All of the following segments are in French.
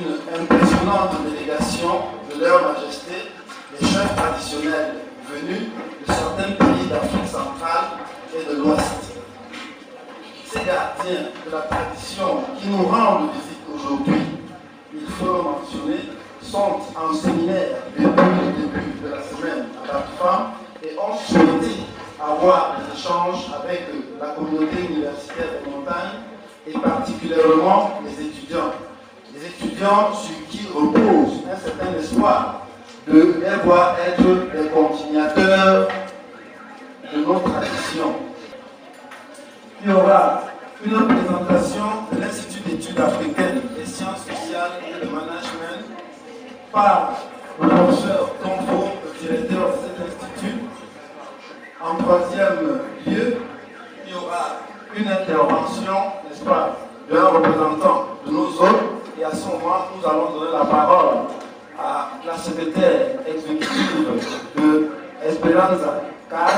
une impressionnante délégation de leur majesté, les chefs traditionnels venus de certains pays d'Afrique centrale et de l'Ouest. Ces gardiens de la tradition qui nous rendent visite aujourd'hui, il faut le mentionner, sont en séminaire depuis le début de la semaine à Bafoussam et ont souhaité avoir des échanges avec la communauté universitaire des montagnes et particulièrement les étudiants. Les étudiants sur qui repose un certain espoir de les voir être des continuateurs de nos traditions. Il y aura une présentation de l'Institut d'études africaines des sciences sociales et de management par le professeur Tombo, le directeur de cet institut. En troisième lieu, il y aura une intervention, n'est-ce pas, d'un représentant de nos hôtes. Et à ce moment, nous allons donner la parole à la secrétaire exécutive de Esperanza CAR.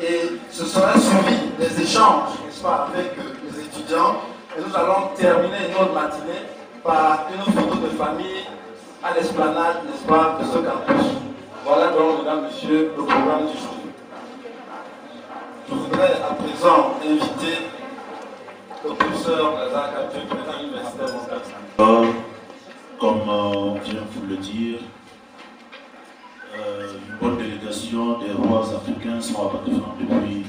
Et ce sera suivi des échanges, n'est-ce pas, avec les étudiants. Et nous allons terminer notre matinée par une photo de famille à l'esplanade, n'est-ce pas, de ce campus. Voilà donc, mesdames, messieurs, le programme du jour. Je voudrais à présent inviter le professeur Lazare Kaptu, président universitaire de Montréal. Comme on vient de vous le dire, une bonne délégation des rois africains sont à Bafoussam depuis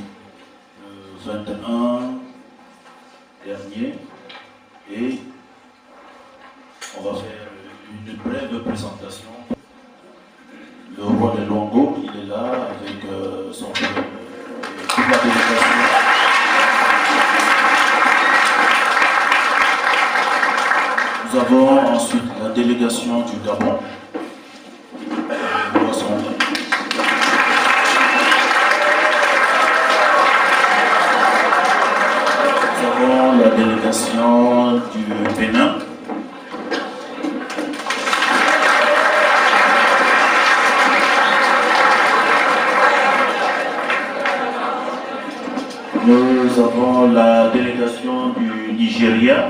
le 21 dernier et on va faire une brève présentation. Le roi de Longo, il est là avec son toute la délégation. Nous avons ensuite la délégation du Gabon. Nous avons la délégation du Bénin. Nous avons la délégation du Nigeria.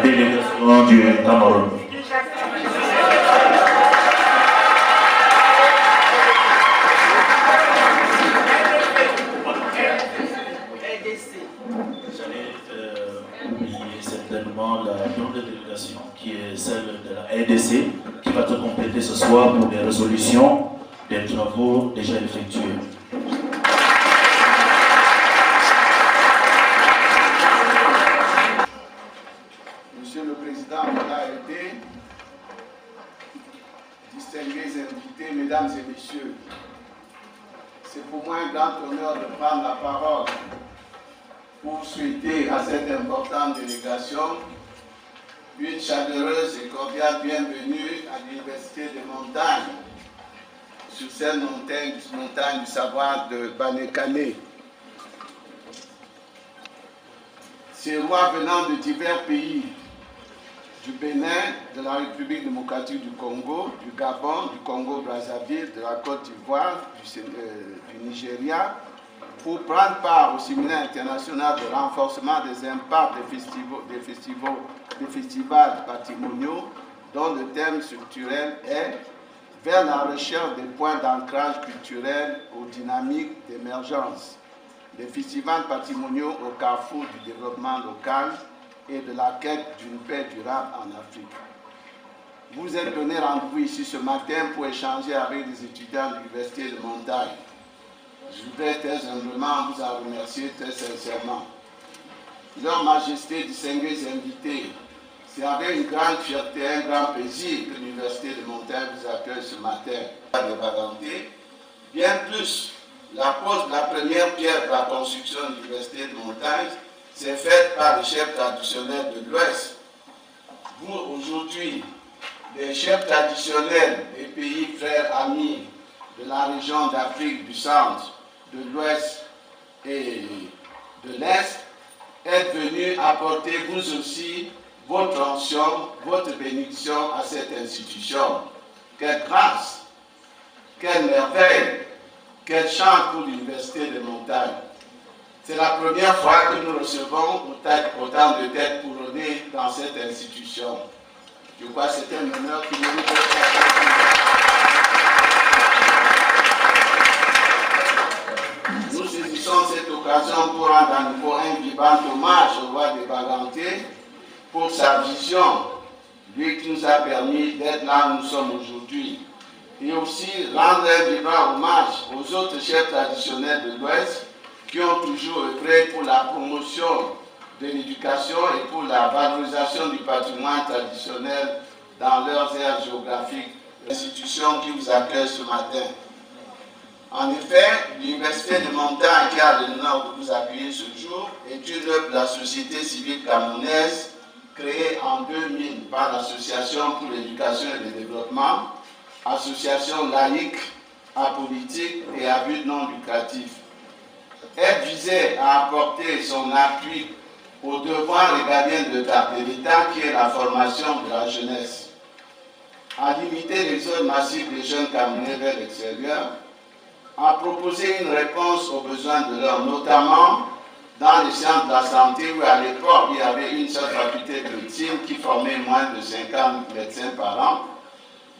Délégation du Cameroun. J'allais oublier certainement la grande délégation qui est celle de la RDC qui va te compléter ce soir pour des résolutions des travaux déjà effectués. Distingués invités, mesdames et messieurs, c'est pour moi un grand honneur de prendre la parole pour souhaiter à cette importante délégation une chaleureuse et cordiale bienvenue à l'Université des montagnes, sur cette montagne du savoir de Bané-Kané. Ces rois venant de divers pays, du Bénin, de la République démocratique du Congo, du Gabon, du Congo-Brazzaville, de la Côte d'Ivoire, du Nigeria, pour prendre part au séminaire international de renforcement des impacts des festivals patrimoniaux, dont le thème structurel est « Vers la recherche des points d'ancrage culturel aux dynamiques d'émergence ». Les festivals patrimoniaux au carrefour du développement local et de la quête d'une paix durable en Afrique. Vous êtes donné rendez-vous ici ce matin pour échanger avec les étudiants de l'Université de Montagne. Je voudrais très humblement vous en remercier très sincèrement. Leur Majesté, distingués invités, c'est avec une grande fierté, un grand plaisir que l'Université de Montagne vous accueille ce matin. Bien plus, la pose de la première pierre de la construction de l'Université de Montagne c'est fait par les chefs traditionnels de l'Ouest. Vous, aujourd'hui, les chefs traditionnels des pays frères amis de la région d'Afrique du Centre, de l'Ouest et de l'Est, êtes venus apporter vous aussi votre onction, votre bénédiction à cette institution. Quelle grâce, quelle merveille Quelle chance pour l'Université des montagnes. C'est la première fois que nous recevons autant de têtes couronnées dans cette institution. Je crois que c'est un honneur qui mérite d'être. Nous saisissons cette occasion pour rendre à nouveau un vivant hommage au roi des Baganté pour sa vision, lui qui nous a permis d'être là où nous sommes aujourd'hui. Et aussi rendre un vivant hommage aux autres chefs traditionnels de l'Ouest qui ont toujours œuvré pour la promotion de l'éducation et pour la valorisation du patrimoine traditionnel dans leurs aires géographiques. L'institution qui vous accueille ce matin. En effet, l'Université des montagnes qui a l'honneur de vous accueillir ce jour est une œuvre de la société civile camerounaise créée en 2000 par l'Association pour l'éducation et le développement, association laïque, apolitique et à but non lucratif. Elle visait à apporter son appui au devoir régalien de l'État qui est la formation de la jeunesse, à limiter l'exode massif des jeunes Camerounais vers l'extérieur, à proposer une réponse aux besoins de l'homme, notamment dans les sciences de la santé où à l'époque il y avait une seule faculté de médecine qui formait moins de 50 médecins par an.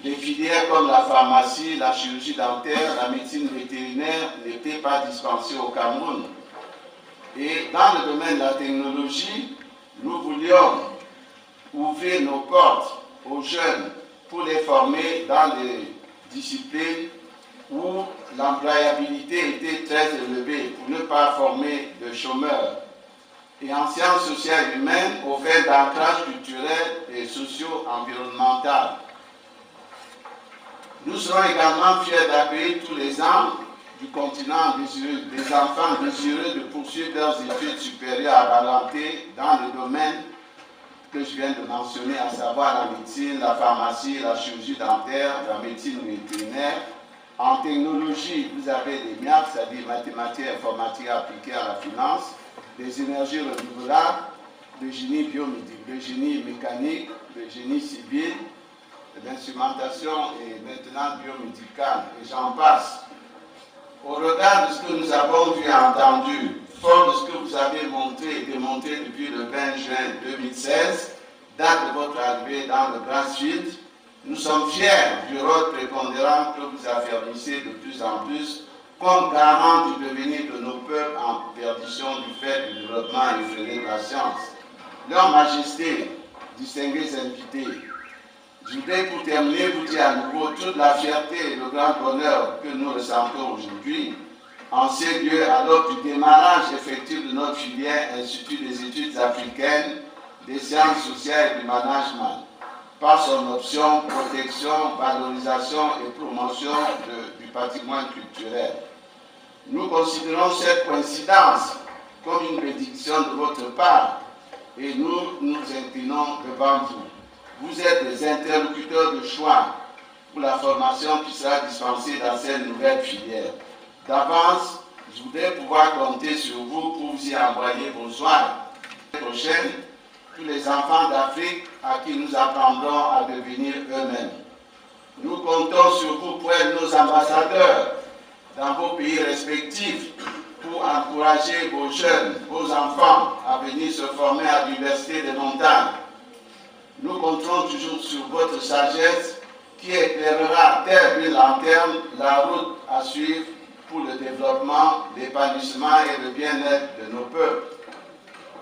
Les filières comme la pharmacie, la chirurgie dentaire, la médecine vétérinaire n'étaient pas dispensées au Cameroun. Et dans le domaine de la technologie, nous voulions ouvrir nos portes aux jeunes pour les former dans des disciplines où l'employabilité était très élevée pour ne pas former de chômeurs. Et en sciences sociales et humaines, au fait d'ancrage culturel et socio-environnemental. Nous serons également fiers d'accueillir tous les ans du continent des enfants désireux de poursuivre leurs études supérieures à Baganté dans le domaine que je viens de mentionner, à savoir la médecine, la pharmacie, la chirurgie dentaire, la médecine vétérinaire. En technologie, vous avez des MIAP, c'est-à-dire mathématiques, informatique appliquée à la finance, des énergies renouvelables, le génie biomédique, le génie mécanique, le génie civil, l'instrumentation et maintenant biomédicale, et j'en passe. Au regard de ce que nous avons vu et entendu, fort de ce que vous avez montré et démontré depuis le 20 juin 2016, date de votre arrivée dans le Grand Sud, nous sommes fiers du rôle prépondérant que vous affermissez de plus en plus comme garant du devenir de nos peuples en perdition du fait du développement effréné de la science. Leur Majesté, distingués invités, je voudrais pour terminer vous dire à nouveau toute la fierté et le grand bonheur que nous ressentons aujourd'hui en ces lieux alors du démarrage effectif de notre filière Institut des études africaines, des sciences sociales et du management, par son option protection, valorisation et promotion du patrimoine culturel. Nous considérons cette coïncidence comme une bénédiction de votre part et nous nous inclinons devant vous. Vous êtes des interlocuteurs de choix pour la formation qui sera dispensée dans cette nouvelle filière. D'avance, je voudrais pouvoir compter sur vous pour vous y envoyer vos soins. L'année prochaine, tous les enfants d'Afrique à qui nous apprendrons à devenir eux-mêmes. Nous comptons sur vous pour être nos ambassadeurs dans vos pays respectifs pour encourager vos jeunes, vos enfants à venir se former à l'Université des montagnes. Nous compterons toujours sur votre sagesse qui éclairera telle une lanterne la route à suivre pour le développement, l'épanouissement et le bien-être de nos peuples.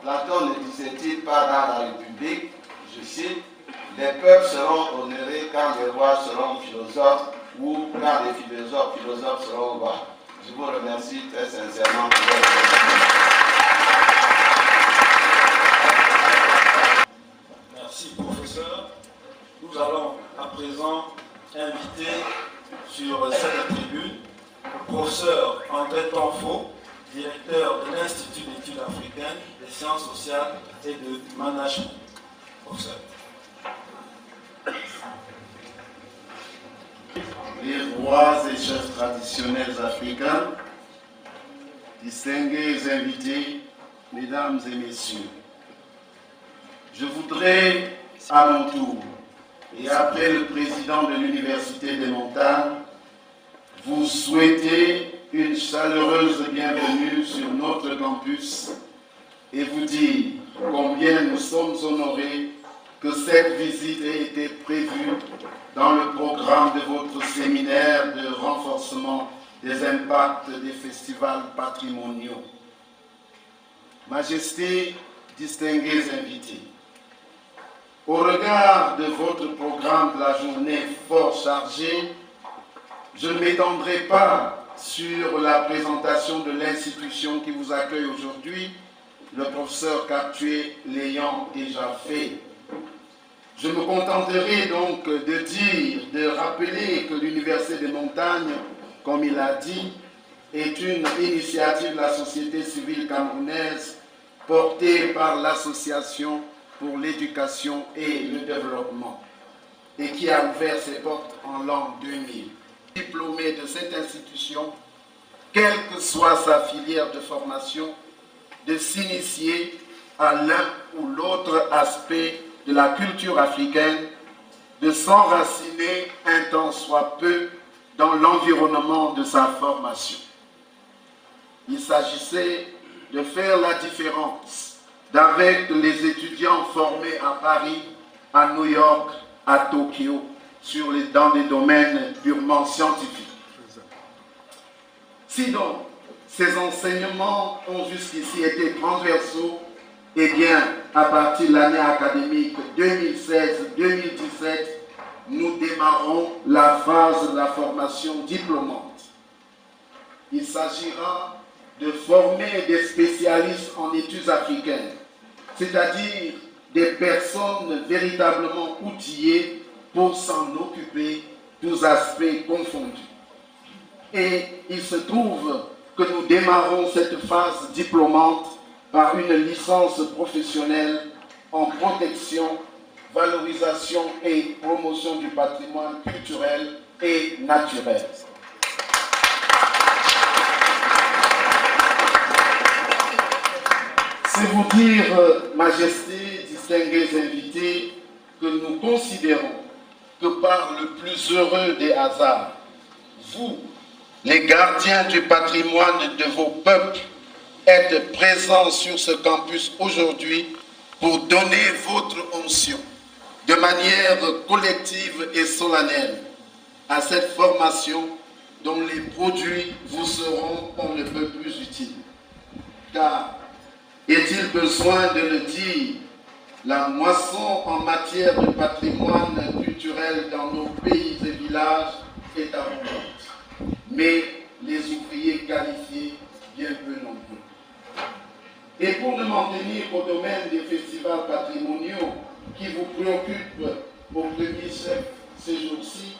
Platon ne disait-il pas dans la République, je cite, « Les peuples seront honorés quand les rois seront philosophes ou quand les philosophes seront rois. » Je vous remercie très sincèrement pour votre attention. Merci, professeur. Nous allons à présent inviter sur cette tribune le professeur André Tonfo, directeur de l'Institut d'études africaines, des sciences sociales et de management. Professeur. Les rois et chefs traditionnels africains, distingués invités, mesdames et messieurs, je voudrais à mon tour, et après le président de l'Université des montagnes, vous souhaiter une chaleureuse bienvenue sur notre campus et vous dire combien nous sommes honorés que cette visite ait été prévue dans le programme de votre séminaire de renforcement des impacts des festivals patrimoniaux. Majesté, distingués invités, au regard de votre programme de la journée fort chargé, je ne m'étendrai pas sur la présentation de l'institution qui vous accueille aujourd'hui, le professeur Captué l'ayant déjà fait. Je me contenterai donc de rappeler que l'Université des Montagnes, comme il a dit, est une initiative de la société civile camerounaise portée par l'Association pour l'éducation et le développement et qui a ouvert ses portes en l'an 2000. Diplômé de cette institution, quelle que soit sa filière de formation, de s'initier à l'un ou l'autre aspect de la culture africaine, de s'enraciner un tant soit peu dans l'environnement de sa formation. Il s'agissait de faire la différence d'avec les étudiants formés à Paris, à New York, à Tokyo, dans des domaines purement scientifiques. Si donc ces enseignements ont jusqu'ici été transversaux, eh bien, à partir de l'année académique 2016-2017, nous démarrons la phase de la formation diplômante. Il s'agira de former des spécialistes en études africaines, c'est-à-dire des personnes véritablement outillées pour s'en occuper, tous aspects confondus. Et il se trouve que nous démarrons cette phase diplômante par une licence professionnelle en protection, valorisation et promotion du patrimoine culturel et naturel. C'est vous dire, Majesté, distingués invités, que nous considérons que par le plus heureux des hasards, vous, les gardiens du patrimoine de vos peuples, êtes présents sur ce campus aujourd'hui pour donner votre onction de manière collective et solennelle à cette formation dont les produits vous seront on ne peut plus utiles. Car, est-il besoin de le dire, la moisson en matière de patrimoine culturel dans nos pays et villages est abondante, mais les ouvriers qualifiés bien peu nombreux. Et pour ne m'en tenir au domaine des festivals patrimoniaux qui vous préoccupent au premier chef ces jours-ci,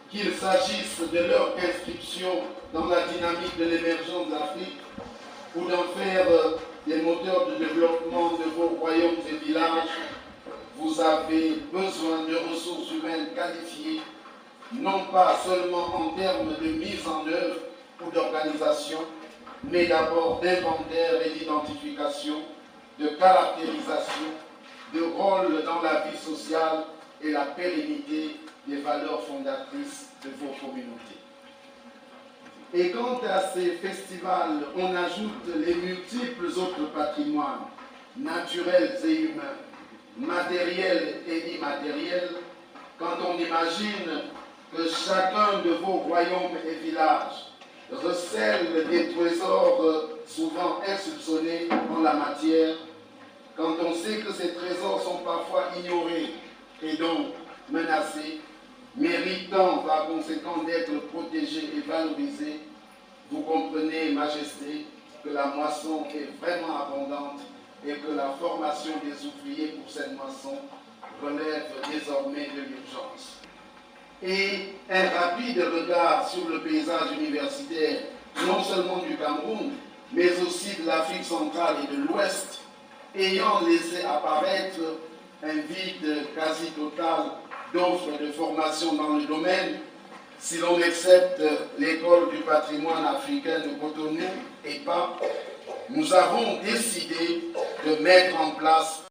qu'il s'agisse de leur inscription dans la dynamique de l'émergence d'Afrique ou d'en faire des moteurs de développement de vos royaumes et villages, vous avez besoin de ressources humaines qualifiées, non pas seulement en termes de mise en œuvre ou d'organisation, mais d'abord d'inventaire et d'identification, de caractérisation, de rôle dans la vie sociale et la pérennité des valeurs fondatrices de vos communautés. Et quant à ces festivals, on ajoute les multiples autres patrimoines, naturels et humains, matériels et immatériels, quand on imagine que chacun de vos royaumes et villages recèle des trésors souvent insoupçonnés en la matière, quand on sait que ces trésors sont parfois ignorés et donc menacés, méritant par conséquent d'être protégés et valorisés, vous comprenez, Majesté, que la moisson est vraiment abondante et que la formation des ouvriers pour cette moisson relève désormais de l'urgence. Et un rapide regard sur le paysage universitaire, non seulement du Cameroun, mais aussi de l'Afrique centrale et de l'Ouest, ayant laissé apparaître un vide quasi total d'offres de formation dans le domaine, si l'on accepte l'école du patrimoine africain de Cotonou et PAP, nous avons décidé de mettre en place